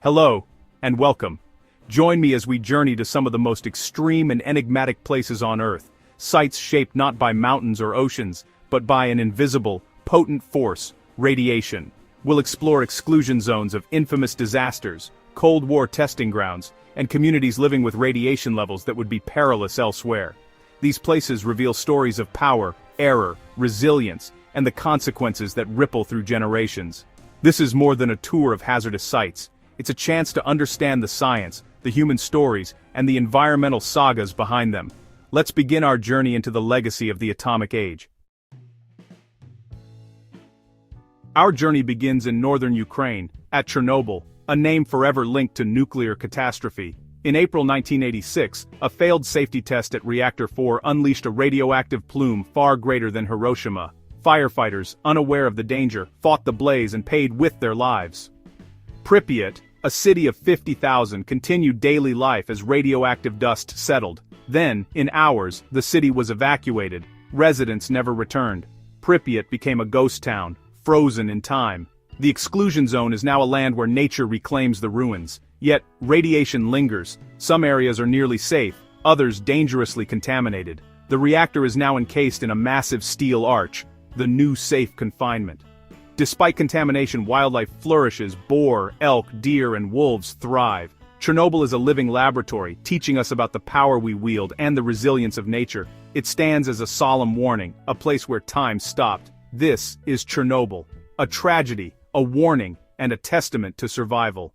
Hello, and welcome. Join me as we journey to some of the most extreme and enigmatic places on Earth, sites shaped not by mountains or oceans, but by an invisible, potent force, radiation. We'll explore exclusion zones of infamous disasters, Cold War testing grounds, and communities living with radiation levels that would be perilous elsewhere. These places reveal stories of power, error, resilience, and the consequences that ripple through generations. This is more than a tour of hazardous sites. It's a chance to understand the science, the human stories, and the environmental sagas behind them. Let's begin our journey into the legacy of the atomic age. Our journey begins in northern Ukraine, at Chernobyl, a name forever linked to nuclear catastrophe. In April 1986, a failed safety test at Reactor 4 unleashed a radioactive plume far greater than Hiroshima. Firefighters, unaware of the danger, fought the blaze and paid with their lives. Pripyat, a city of 50,000, continued daily life as radioactive dust settled. Then, in hours, the city was evacuated. Residents never returned. Pripyat became a ghost town, frozen in time. The exclusion zone is now a land where nature reclaims the ruins. Yet, radiation lingers. Some areas are nearly safe, others dangerously contaminated. The reactor is now encased in a massive steel arch, the new safe confinement. Despite contamination, wildlife flourishes. Boar, elk, deer, and wolves thrive. Chernobyl is a living laboratory, teaching us about the power we wield and the resilience of nature. It stands as a solemn warning, a place where time stopped. This is Chernobyl, a tragedy, a warning, and a testament to survival.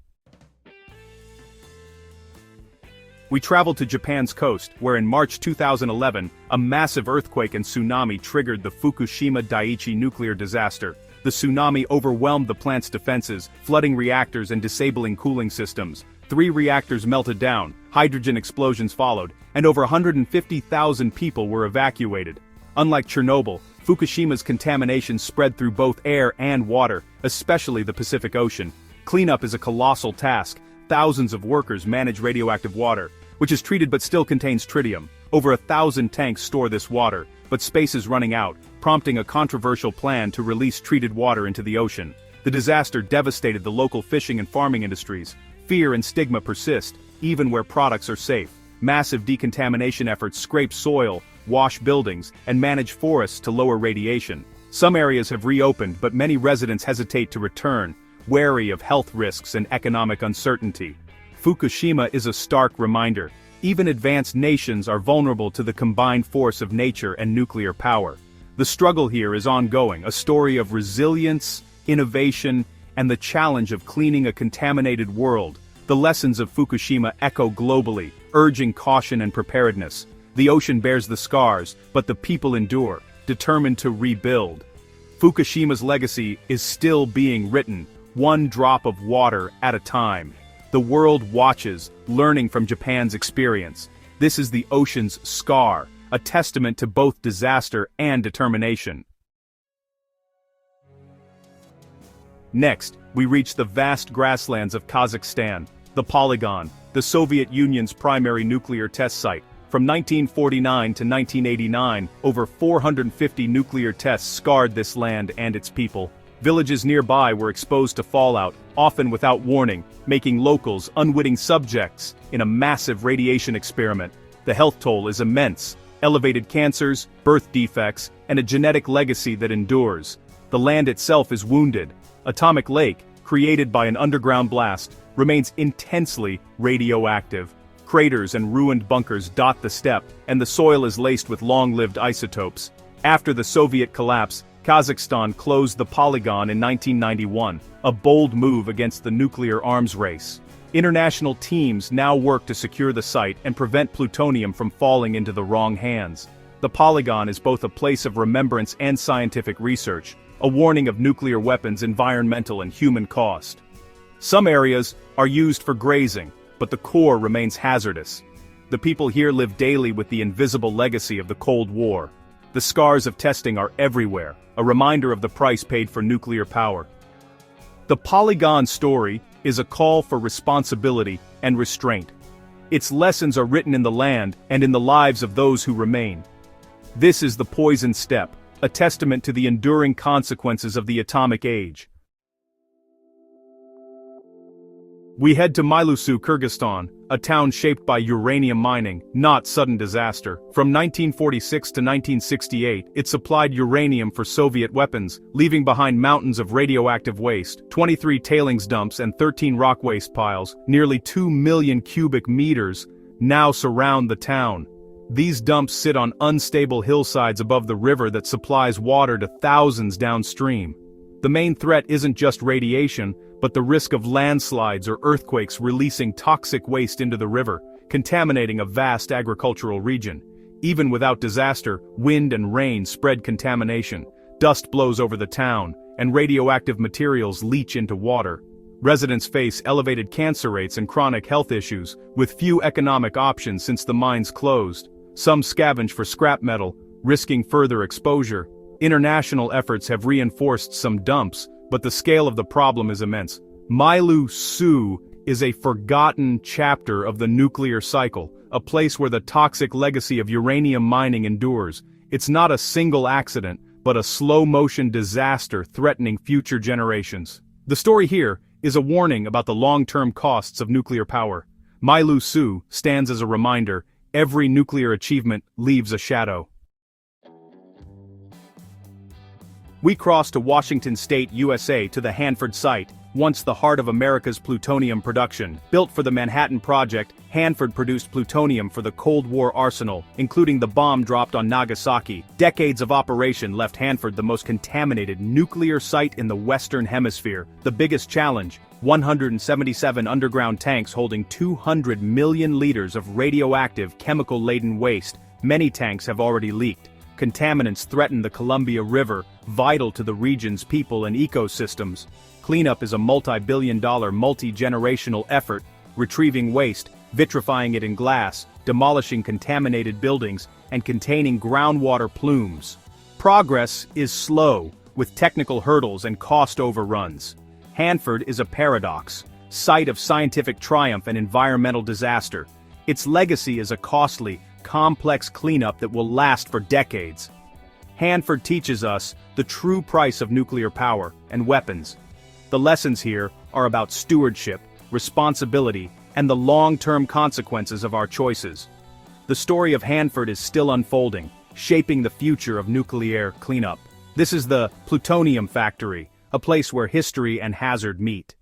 We travel to Japan's coast, where in March 2011, a massive earthquake and tsunami triggered the Fukushima Daiichi nuclear disaster. The tsunami overwhelmed the plant's defenses, flooding reactors and disabling cooling systems. 3 reactors melted down, hydrogen explosions followed, and over 150,000 people were evacuated. Unlike Chernobyl, Fukushima's contamination spread through both air and water, especially the Pacific Ocean. Cleanup is a colossal task. Thousands of workers manage radioactive water, which is treated but still contains tritium. Over 1,000 tanks store this water, but space is running out, prompting a controversial plan to release treated water into the ocean. The disaster devastated the local fishing and farming industries. Fear and stigma persist, even where products are safe. Massive decontamination efforts scrape soil, wash buildings, and manage forests to lower radiation. Some areas have reopened, but many residents hesitate to return, wary of health risks and economic uncertainty. Fukushima is a stark reminder. Even advanced nations are vulnerable to the combined force of nature and nuclear power. The struggle here is ongoing, a story of resilience, innovation, and the challenge of cleaning a contaminated world. The lessons of Fukushima echo globally, urging caution and preparedness. The ocean bears the scars, but the people endure, determined to rebuild. Fukushima's legacy is still being written, one drop of water at a time. The world watches, learning from Japan's experience. This is the ocean's scar, a testament to both disaster and determination. Next, we reach the vast grasslands of Kazakhstan, the Polygon, the Soviet Union's primary nuclear test site. From 1949 to 1989, over 450 nuclear tests scarred this land and its people. Villages nearby were exposed to fallout, often without warning, making locals unwitting subjects in a massive radiation experiment. The health toll is immense: elevated cancers, birth defects, and a genetic legacy that endures. The land itself is wounded. Atomic Lake, created by an underground blast, remains intensely radioactive. Craters and ruined bunkers dot the steppe, and the soil is laced with long-lived isotopes. After the Soviet collapse, Kazakhstan closed the Polygon in 1991, a bold move against the nuclear arms race. International teams now work to secure the site and prevent plutonium from falling into the wrong hands. The Polygon is both a place of remembrance and scientific research, a warning of nuclear weapons' environmental and human cost. Some areas are used for grazing, but the core remains hazardous. The people here live daily with the invisible legacy of the Cold War. The scars of testing are everywhere, a reminder of the price paid for nuclear power. The Polygon story is a call for responsibility and restraint. Its lessons are written in the land and in the lives of those who remain. This is the poison step, a testament to the enduring consequences of the atomic age. We head to Mylusu, Kyrgyzstan, a town shaped by uranium mining, not sudden disaster. From 1946 to 1968, it supplied uranium for Soviet weapons, leaving behind mountains of radioactive waste, 23 tailings dumps and 13 rock waste piles, nearly 2 million cubic meters, now surround the town. These dumps sit on unstable hillsides above the river that supplies water to thousands downstream. The main threat isn't just radiation, but the risk of landslides or earthquakes releasing toxic waste into the river, contaminating a vast agricultural region. Even without disaster, wind and rain spread contamination, dust blows over the town, and radioactive materials leach into water. Residents face elevated cancer rates and chronic health issues, with few economic options since the mines closed. Some scavenge for scrap metal, risking further exposure. International efforts have reinforced some dumps, but the scale of the problem is immense. Mylusu is a forgotten chapter of the nuclear cycle, a place where the toxic legacy of uranium mining endures. It's not a single accident, but a slow-motion disaster threatening future generations. The story here is a warning about the long-term costs of nuclear power. Mylusu stands as a reminder: every nuclear achievement leaves a shadow. We cross to Washington State, USA to the Hanford site, once the heart of America's plutonium production. Built for the Manhattan Project, Hanford produced plutonium for the Cold War arsenal, including the bomb dropped on Nagasaki. Decades of operation left Hanford the most contaminated nuclear site in the Western Hemisphere. The biggest challenge: 177 underground tanks holding 200 million liters of radioactive, chemical-laden waste. Many tanks have already leaked. Contaminants threaten the Columbia River, vital to the region's people and ecosystems. Cleanup is a multi-billion-dollar, multi-generational effort, retrieving waste, vitrifying it in glass, demolishing contaminated buildings, and containing groundwater plumes. Progress is slow, with technical hurdles and cost overruns. Hanford is a paradox, site of scientific triumph and environmental disaster. Its legacy is a costly, complex cleanup that will last for decades. Hanford teaches us the true price of nuclear power and weapons. The lessons here are about stewardship, responsibility, and the long-term consequences of our choices. The story of Hanford is still unfolding, shaping the future of nuclear cleanup. This is the Plutonium Factory, a place where history and hazard meet.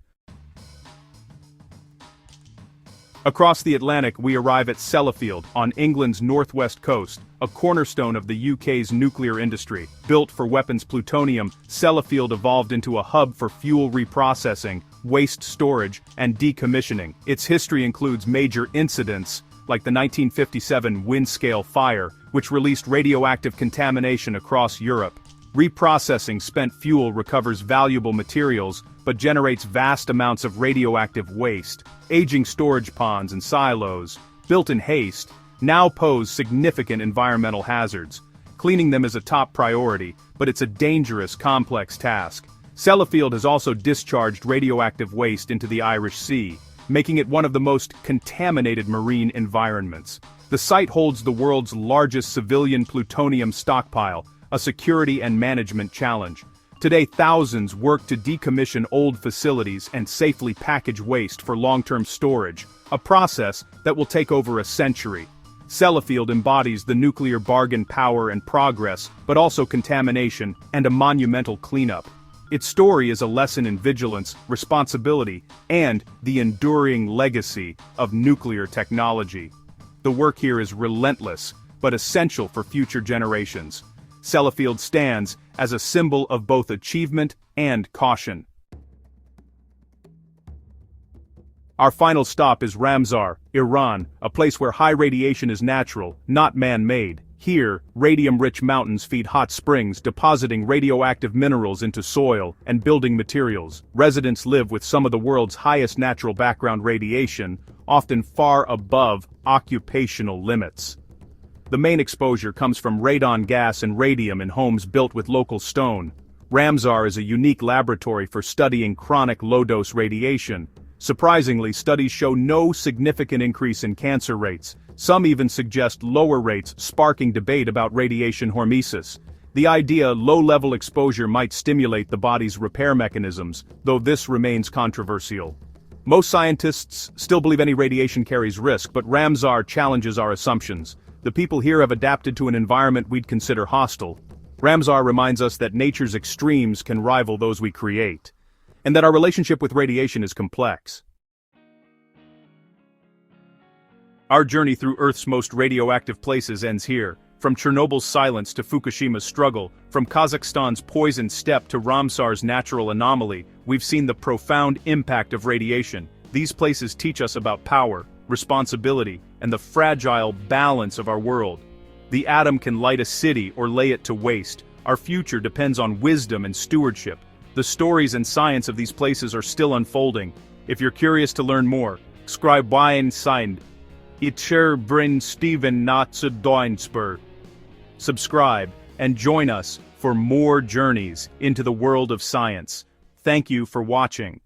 Across the Atlantic, we arrive at Sellafield, on England's northwest coast, a cornerstone of the UK's nuclear industry. Built for weapons plutonium, Sellafield evolved into a hub for fuel reprocessing, waste storage, and decommissioning. Its history includes major incidents, like the 1957 Windscale fire, which released radioactive contamination across Europe. Reprocessing spent fuel recovers valuable materials, but generates vast amounts of radioactive waste. Aging storage ponds and silos, built in haste, now pose significant environmental hazards. Cleaning them is a top priority, but it's a dangerous, complex task. Sellafield has also discharged radioactive waste into the Irish Sea, making it one of the most contaminated marine environments. The site holds the world's largest civilian plutonium stockpile, a security and management challenge. Today, thousands work to decommission old facilities and safely package waste for long-term storage, a process that will take over a century. Sellafield embodies the nuclear bargain: power and progress, but also contamination and a monumental cleanup. Its story is a lesson in vigilance, responsibility, and the enduring legacy of nuclear technology. The work here is relentless, but essential for future generations. Sellafield stands as a symbol of both achievement and caution. Our final stop is Ramsar, Iran, a place where high radiation is natural, not man-made. Here, radium-rich mountains feed hot springs, depositing radioactive minerals into soil and building materials. Residents live with some of the world's highest natural background radiation, often far above occupational limits. The main exposure comes from radon gas and radium in homes built with local stone. Ramsar is a unique laboratory for studying chronic low-dose radiation. Surprisingly, studies show no significant increase in cancer rates. Some even suggest lower rates, sparking debate about radiation hormesis. The idea low-level exposure might stimulate the body's repair mechanisms, though this remains controversial. Most scientists still believe any radiation carries risk, but Ramsar challenges our assumptions. The people here have adapted to an environment we'd consider hostile. Ramsar reminds us that nature's extremes can rival those we create, and that our relationship with radiation is complex. Our journey through Earth's most radioactive places ends here. From Chernobyl's silence to Fukushima's struggle, from Kazakhstan's poisoned steppe to Ramsar's natural anomaly, we've seen the profound impact of radiation. These places teach us about power, responsibility, and the fragile balance of our world. The atom can light a city or lay it to waste. Our future depends on wisdom and stewardship. The stories and science of these places are still unfolding. If you're curious to learn more, subscribe sein. Itcher Bryn Steven Natze Doinsper. Subscribe and join us for more journeys into the world of science. Thank you for watching.